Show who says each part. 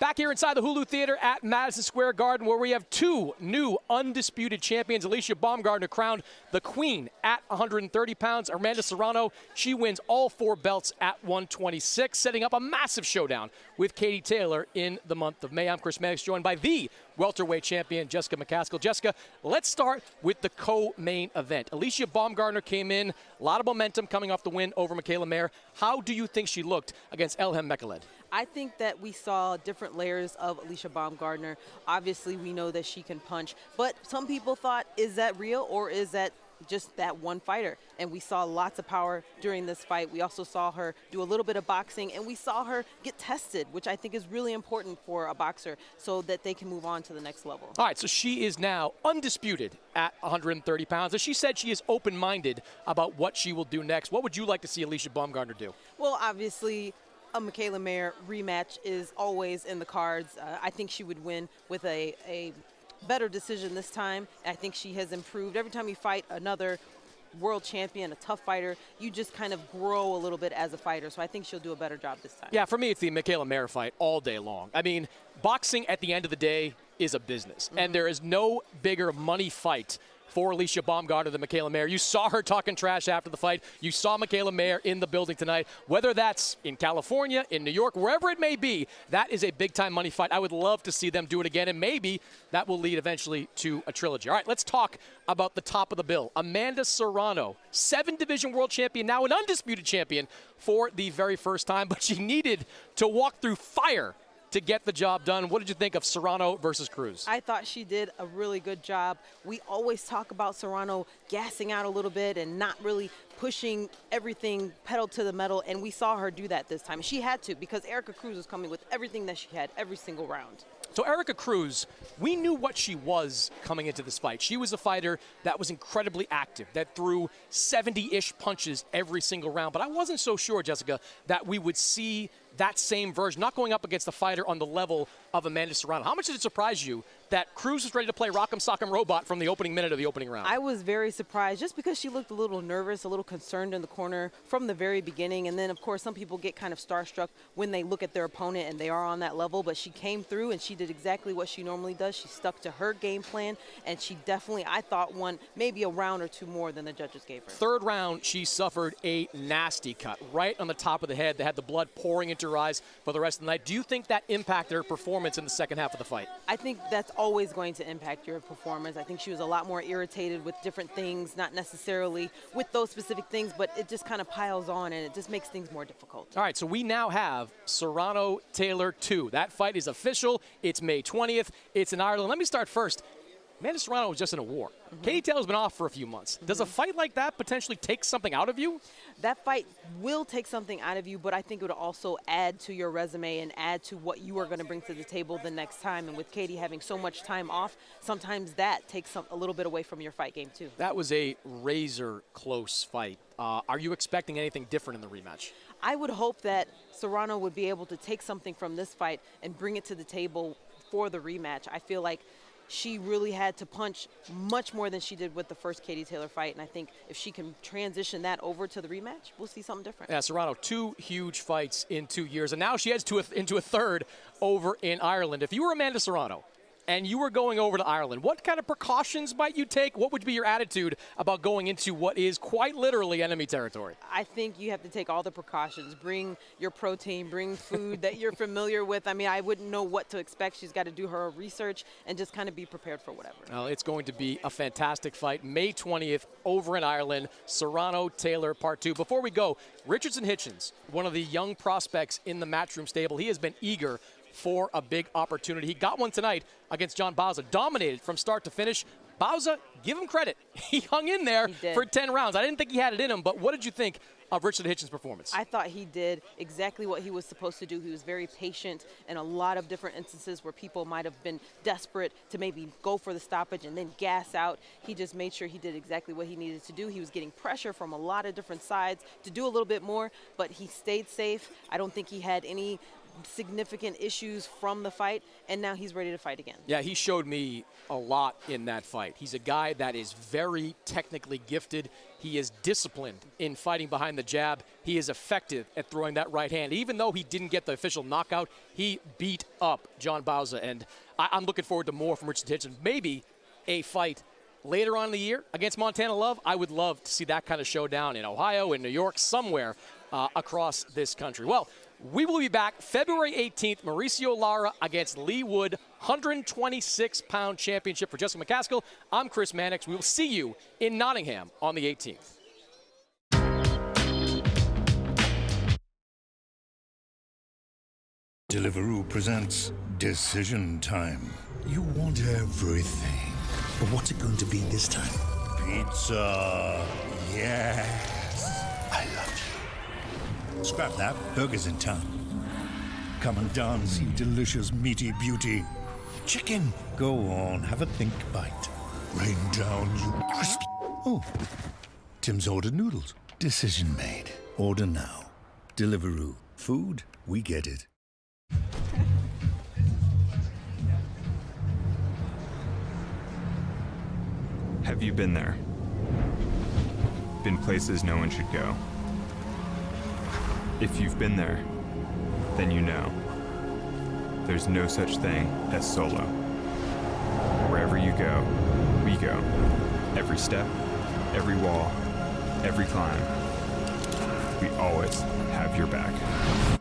Speaker 1: back here inside the Hulu Theater at Madison Square Garden, where we have two new undisputed champions. Alicia Baumgardner crowned the queen at 130 pounds. Amanda Serrano, she wins all 4 belts at 126, setting up a massive showdown with Katie Taylor in the month of May. I'm Chris Mannix, joined by the welterweight champion, Jessica McCaskill. Jessica, let's start with the co-main event. Alicia Baumgardner came in, a lot of momentum coming off the win over Michaela Mayer. How do you think she looked against Elhem Mekhaled?
Speaker 2: I think that we saw different layers of Alicia Baumgardner. Obviously, we know that she can punch, but some people thought, is that real or is that just that one fighter? And we saw lots of power during this fight. We also saw her do a little bit of boxing, and we saw her get tested, which I think is really important for a boxer so that they can move on to the next level.
Speaker 1: All right, so she is now undisputed at 130 pounds. As she said, she is open-minded about what she will do next. What would you like to see Alicia Baumgardner do?
Speaker 2: Well, obviously, a Michaela Mayer rematch is always in the cards. I think she would win with a better decision this time. I think she has improved. Every time you fight another world champion, a tough fighter, you just kind of grow a little bit as a fighter. So I think she'll do a better job this time. Yeah,
Speaker 1: for me, it's the Michaela Mayer fight all day long. I mean, boxing at the end of the day is a business, and there is no bigger money fight for Alicia Baumgardner than Michaela Mayer. You saw her talking trash after the fight. You saw Michaela Mayer in the building tonight. Whether that's in California, in New York, wherever it may be, that is a big-time money fight. I would love to see them do it again, and maybe that will lead eventually to a trilogy. All right, let's talk about the top of the bill. Amanda Serrano, 7-division world champion, now an undisputed champion for the very first time, but she needed to walk through fire to get the job done. What did you think of Serrano versus Cruz?
Speaker 2: I thought she did a really good job. We always talk about Serrano gassing out a little bit and not really pushing everything pedal to the metal, and we saw her do that this time. She had to, because Erica Cruz was coming with everything that she had every single round.
Speaker 1: So Erica Cruz, we knew what she was coming into this fight. She was a fighter that was incredibly active, that threw 70-ish punches every single round. But I wasn't so sure, Jessica, that we would see that same version, not going up against a fighter on the level of Amanda Serrano. How much did it surprise you that Cruz was ready to play Rock'em Sock'em Robot from the opening minute of the opening round?
Speaker 2: I was very surprised just because she looked a little nervous, a little concerned in the corner from the very beginning. And then, of course, some people get kind of starstruck when they look at their opponent and they are on that level. But she came through and she did exactly what she normally does. She stuck to her game plan, and she definitely, I thought, won maybe a round or two more than the judges gave her.
Speaker 1: Third round, she suffered a nasty cut right on the top of the head that had the blood pouring into her eyes for the rest of the night. Do you think that impacted her performance in the second half of the fight?
Speaker 2: I think that's always going to impact your performance. I think she was a lot more irritated with different things, not necessarily with those specific things, but it just kind of piles on and it just makes things more difficult.
Speaker 1: All right, so we now have Serrano Taylor 2. That fight is official. It's May 20th. It's in Ireland. Let me start first. Amanda Serrano was just in a war. Katie Taylor's been off for a few months. Does a fight like that potentially take something out of you?
Speaker 2: That fight will take something out of you, but I think it would also add to your resume and add to what you are going to bring to the table the next time. And with Katie having so much time off, sometimes that takes a little bit away from your fight game too.
Speaker 1: That was a razor-close fight. Are you expecting anything different in the rematch?
Speaker 2: I would hope that Serrano would be able to take something from this fight and bring it to the table for the rematch. I feel like she really had to punch much more than she did with the first Katie Taylor fight, and I think if she can transition that over to the rematch, we'll see something different.
Speaker 1: Yeah, Serrano, 2 huge fights in 2 years, and now she heads into a third over in Ireland. If you were Amanda Serrano and you were going over to Ireland, what kind of precautions might you take? What would be your attitude about going into what is quite literally enemy territory?
Speaker 2: I think you have to take all the precautions. Bring your protein, bring food that you're familiar with. I mean, I wouldn't know what to expect. She's got to do her research and just kind of be prepared for whatever.
Speaker 1: Well, it's going to be a fantastic fight. May 20th over in Ireland, Serrano Taylor Part 2. Before we go, Richardson Hitchens, one of the young prospects in the Matchroom stable, he has been eager for a big opportunity. He got one tonight against John Bauza, dominated from start to finish. Bauza, give him credit. He hung in there for 10 rounds. I didn't think he had it in him, but what did you think of Richard Hitchens' performance?
Speaker 2: I thought he did exactly what he was supposed to do. He was very patient in a lot of different instances where people might have been desperate to maybe go for the stoppage and then gas out. He just made sure he did exactly what he needed to do. He was getting pressure from a lot of different sides to do a little bit more, but he stayed safe. I don't think he had any significant issues from the fight, and now he's ready to fight again.
Speaker 1: Yeah, he showed me a lot in that fight. He's a guy that is very technically gifted. He is disciplined in fighting behind the jab. He is effective at throwing that right hand. Even though he didn't get the official knockout, he beat up John Bauza, and I'm looking forward to more from Richard Hitchens. Maybe a fight later on in the year against Montana Love. I would love to see that kind of showdown in Ohio, in New York, somewhere across this country. Well, we will be back February 18th, Mauricio Lara against Lee Wood, 126-pound championship for Jessica McCaskill. I'm Chris Mannix. We will see you in Nottingham on the 18th.
Speaker 3: Deliveroo presents Decision Time. You want everything. But what's it going to be this time? Pizza. Yes. I love you. Scrap that. Burger's in town. Come and dance, you delicious meaty beauty. Chicken. Go on, have a think bite. Rain down, you crispy. Oh, Tim's ordered noodles. Decision made. Order now. Deliveroo. Food, we get it.
Speaker 4: Have you been there? Been places no one should go? If you've been there, then you know. There's no such thing as solo. Wherever you go, we go. Every step, every wall, every climb. We always have your back.